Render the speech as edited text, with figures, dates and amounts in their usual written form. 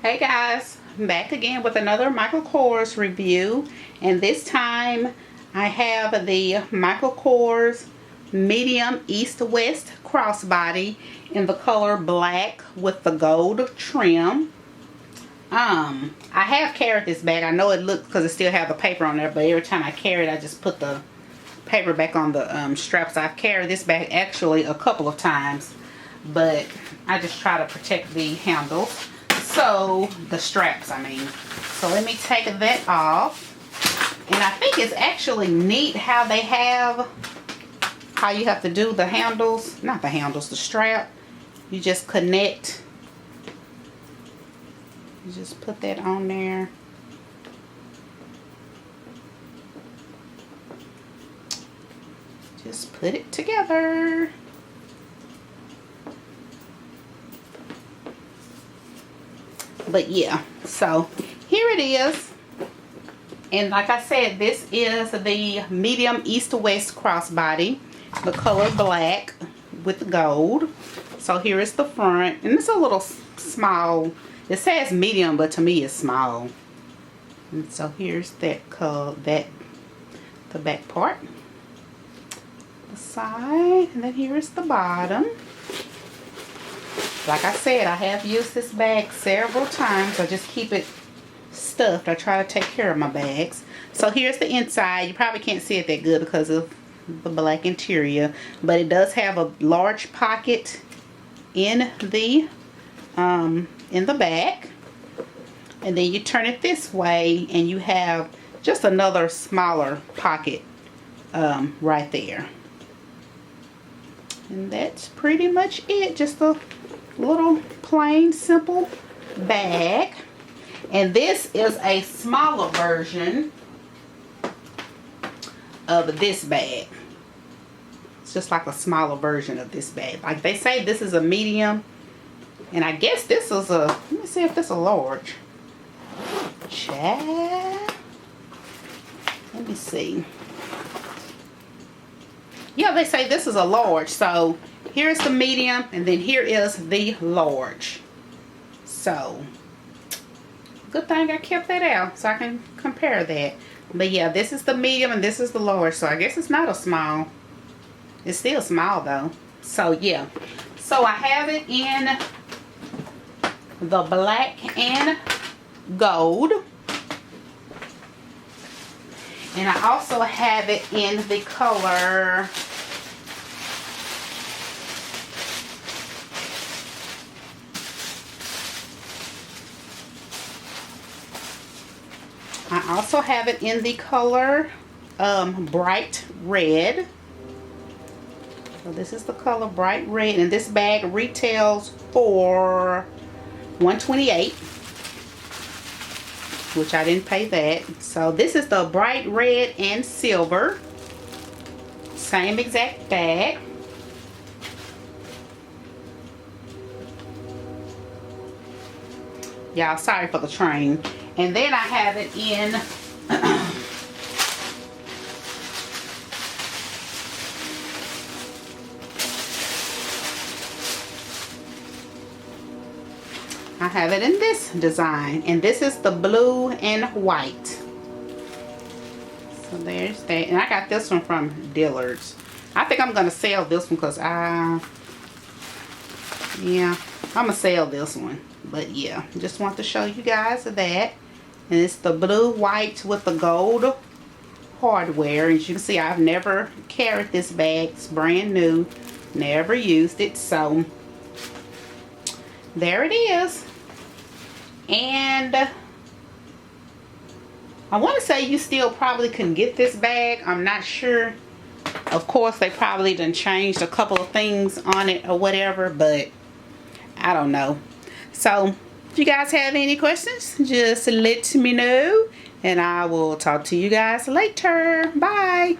Hey guys, I'm back again with another Michael Kors review, and this time I have the Michael Kors medium east-west crossbody in the color black with the gold trim. I have carried this bag. I know it looks because it still have the paper on there, but every time I carry it I just put the paper back on the straps. I've carried this bag actually a couple of times, but I just try to protect the handles. So the straps, I mean. So let me take that off. And I think it's actually neat how they have, how you have to do the handles, not the handles, the strap. You just connect. You just put that on there. Just put it together. But yeah, so here it is. And like I said, this is the medium east to west crossbody, the color black with gold. So here is the front, and it's a little small. It says medium, but to me it's small. And so here's that color, the back part, the side, and then here is the bottom. Like I said, I have used this bag several times. I just keep it stuffed. I try to take care of my bags. So here's the inside. You probably can't see it that good because of the black interior, but it does have a large pocket in the back. And then you turn it this way and you have just another smaller pocket right there. And that's pretty much it. Just a little plain simple bag. And this is a smaller version of this bag. It's just like a smaller version of this bag. Like they say this is a medium, and I guess this is a, let me see if this is a large. Child. Let me see. Yeah, they say this is a large. So here's the medium, and then here is the large. So good thing I kept that out so I can compare that. But yeah, this is the medium and this is the large. So I guess it's not a small. It's still small though. So yeah. So I have it in the black and gold. And I also have it in the color bright red. So this is the color bright red, and this bag retails for $128, which I didn't pay that. So this is the bright red and silver, same exact bag. Y'all, sorry for the train. And then I have it in I have it in this design, and this is the blue and white. So there's that. And I got this one from Dillard's. I think I'm gonna sell this one because I'm gonna sell this one. But yeah, just want to show you guys that. And it's the blue white with the gold hardware. As you can see, I've never carried this bag. It's brand new, never used it. So there it is. And I want to say you still probably can get this bag. I'm not sure. Of course, they probably done changed a couple of things on it or whatever, but I don't know. So if you guys have any questions, just let me know, and I will talk to you guys later. Bye.